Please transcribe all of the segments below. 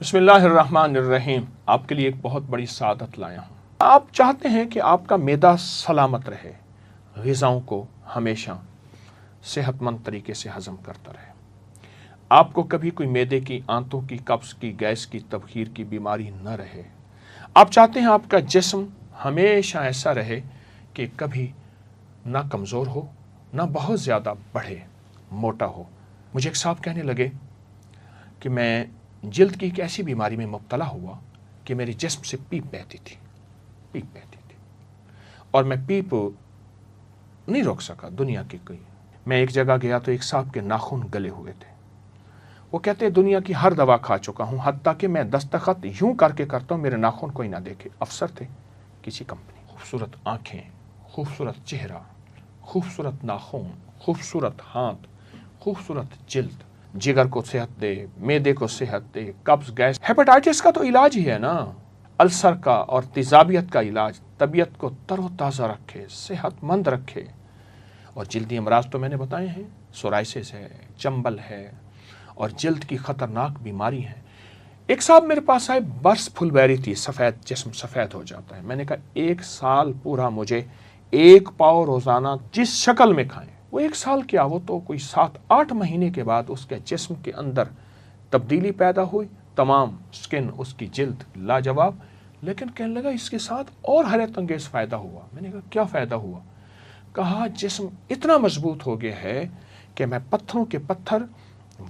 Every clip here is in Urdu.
بسم اللہ الرحمن الرحیم۔ آپ کے لیے ایک بہت بڑی سعادت لایا ہوں۔ آپ چاہتے ہیں کہ آپ کا معدہ سلامت رہے، غذاؤں کو ہمیشہ صحت مند طریقے سے ہضم کرتا رہے، آپ کو کبھی کوئی معدے کی، آنتوں کی، قبض کی، گیس کی، تبخیر کی بیماری نہ رہے۔ آپ چاہتے ہیں آپ کا جسم ہمیشہ ایسا رہے کہ کبھی نہ کمزور ہو، نہ بہت زیادہ بڑھے، موٹا ہو۔ مجھے ایک صاحب کہنے لگے کہ میں جلد کی ایک ایسی بیماری میں مبتلا ہوا کہ میرے جسم سے پیپ بہتی تھی اور میں پیپ نہیں روک سکا دنیا کی کوئی۔ میں ایک جگہ گیا تو ایک صاحب کے ناخن گلے ہوئے تھے۔ وہ کہتے ہیں دنیا کی ہر دوا کھا چکا ہوں، حتیٰ کہ میں دستخط یوں کر کے کرتا ہوں میرے ناخن کوئی نہ دیکھے۔ افسر تھے کسی کمپنی، خوبصورت آنکھیں، خوبصورت چہرہ، خوبصورت ناخن، خوبصورت ہاتھ، خوبصورت جلد۔ جگر کو صحت دے، معدے کو صحت دے، قبض، گیس، ہیپاٹائٹس کا تو علاج ہی ہے نا، السر کا اور تیزابیت کا علاج، طبیعت کو تر و تازہ رکھے، صحت مند رکھے۔ اور جلدی امراض تو میں نے بتائے ہیں، سورائسس ہے، چنبل ہے اور جلد کی خطرناک بیماری ہے۔ ایک صاحب میرے پاس آئے، برس پھل بیری تھی، سفید جسم سفید ہو جاتا ہے۔ میں نے کہا 1 سال پورا مجھے 1 پاؤ روزانہ جس شکل میں کھائیں۔ وہ 1 سال کیا، وہ تو کوئی 7-8 مہینے کے بعد اس کے جسم کے اندر تبدیلی پیدا ہوئی، تمام سکن، اس کی جلد لاجواب۔ لیکن کہنے لگا اس کے ساتھ اور حیرت انگیز فائدہ ہوا۔ میں نے کہا کیا فائدہ ہوا؟ کہا جسم اتنا مضبوط ہو گیا ہے کہ میں پتھروں کے پتھر،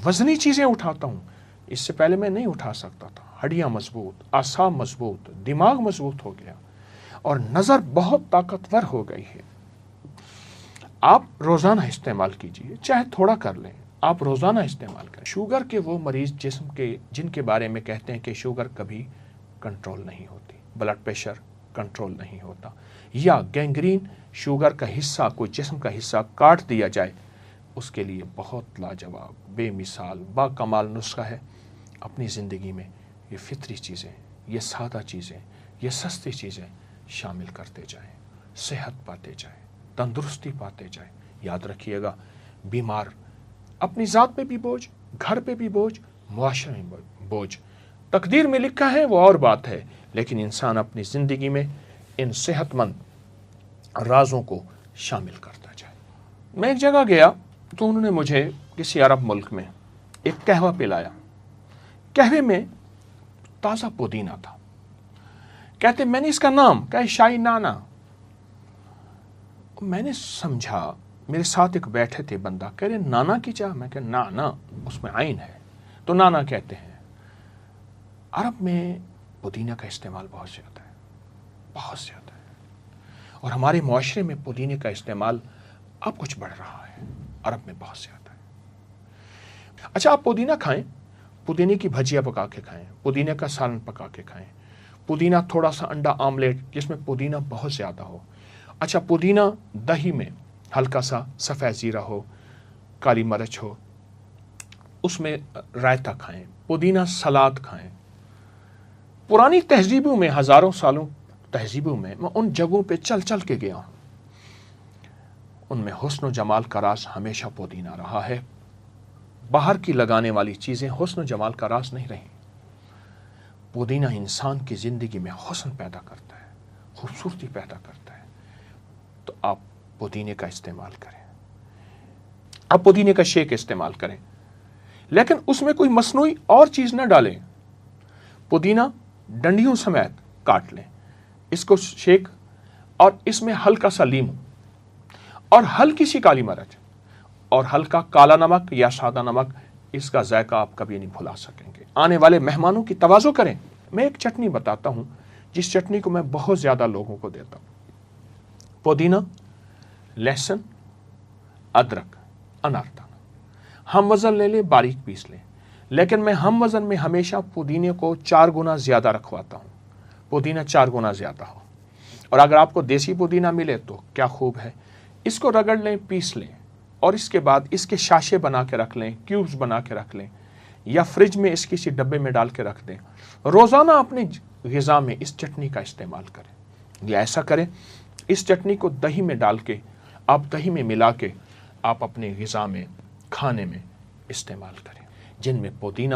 وزنی چیزیں اٹھاتا ہوں، اس سے پہلے میں نہیں اٹھا سکتا تھا۔ ہڈیاں مضبوط، اعصاب مضبوط، دماغ مضبوط ہو گیا اور نظر بہت طاقتور ہو گئی ہے۔ آپ روزانہ استعمال کیجئے، چاہے تھوڑا کر لیں، آپ روزانہ استعمال کریں۔ شوگر کے وہ مریض جسم کے جن کے بارے میں کہتے ہیں کہ شوگر کبھی کنٹرول نہیں ہوتی، بلڈ پریشر کنٹرول نہیں ہوتا، یا گینگرین، شوگر کا حصہ، کوئی جسم کا حصہ کاٹ دیا جائے، اس کے لیے بہت لاجواب، بے مثال، با کمال نسخہ ہے۔ اپنی زندگی میں یہ فطری چیزیں، یہ سادہ چیزیں، یہ سستی چیزیں شامل کرتے جائیں، صحت پاتے جائیں، تندرستی پاتے جائیں۔ یاد رکھیے گا، بیمار اپنی ذات پہ بھی بوجھ، گھر پہ بھی بوجھ، معاشرے میں بوجھ۔ تقدیر میں لکھا ہے وہ اور بات ہے، لیکن انسان اپنی زندگی میں ان صحت مند رازوں کو شامل کرتا جائے۔ میں ایک جگہ گیا تو انہوں نے مجھے کسی عرب ملک میں ایک قہوہ پلایا۔ قہوے میں تازہ پودینہ تھا۔ کہتے میں نے اس کا نام کہا شاہی نانا۔ میں نے سمجھا، میرے ساتھ ایک بیٹھے تھے بندہ، کہہ رہے نانا کی چاہ؟ میں کہا نانا، اس میں عین ہے تو نانا کہتے ہیں۔ عرب میں پودینہ کا استعمال بہت زیادہ ہے، بہت زیادہ ہے، اور ہمارے معاشرے میں پودینے کا استعمال اب کچھ بڑھ رہا ہے، عرب میں بہت زیادہ ہے۔ اچھا، آپ پودینہ کھائیں، پودینے کی بھجیا پکا کے کھائیں، پودینے کا سالن پکا کے کھائیں، پودینہ تھوڑا سا انڈا آملیٹ جس میں پودینہ بہت زیادہ ہو۔ اچھا، پودینہ دہی میں ہلکا سا سفید زیرہ ہو، کالی مرچ ہو، اس میں رائتہ کھائیں، پودینہ سلاد کھائیں۔ پرانی تہذیبوں میں، ہزاروں سالوں تہذیبوں میں ان جگہوں پہ چل چل کے گیا ہوں، ان میں حسن و جمال کا راز ہمیشہ پودینہ رہا ہے۔ باہر کی لگانے والی چیزیں حسن و جمال کا راز نہیں رہیں۔ پودینہ انسان کی زندگی میں حسن پیدا کرتا ہے، خوبصورتی پیدا کرتا ہے۔ تو آپ پودینے کا استعمال کریں، آپ پودینے کا شیک استعمال کریں، لیکن اس میں کوئی مصنوعی اور چیز نہ ڈالیں۔ پودینہ ڈنڈیوں سمیت کاٹ لیں، اس کو شیک، اور اس میں ہلکا سا لیمو اور ہلکی سی کالی مرچ اور ہلکا کالا نمک یا سادہ نمک، اس کا ذائقہ آپ کبھی نہیں بھلا سکیں گے۔ آنے والے مہمانوں کی تواضع کریں۔ میں ایک چٹنی بتاتا ہوں جس چٹنی کو میں بہت زیادہ لوگوں کو دیتا ہوں۔ پودینہ، لہسن، ادرک، اناردانہ، ہم وزن لے لیں، باریک پیس لیں، لیکن میں ہم وزن میں ہمیشہ پودینے کو 4 گنا زیادہ رکھواتا ہوں، پودینہ 4 گنا زیادہ ہو۔ اور اگر آپ کو دیسی پودینہ ملے تو کیا خوب ہے، اس کو رگڑ لیں، پیس لیں، اور اس کے بعد اس کے شاشے بنا کے رکھ لیں، کیوبز بنا کے رکھ لیں، یا فریج میں اس کسی ڈبے میں ڈال کے رکھ دیں۔ روزانہ اپنی غذا میں اس چٹنی کا استعمال کریں، یا ایسا کریں اس چٹنی کو دہی میں ڈال کے، آپ دہی میں ملا کے آپ اپنے غذا میں، کھانے میں استعمال کریں، جن میں پودینہ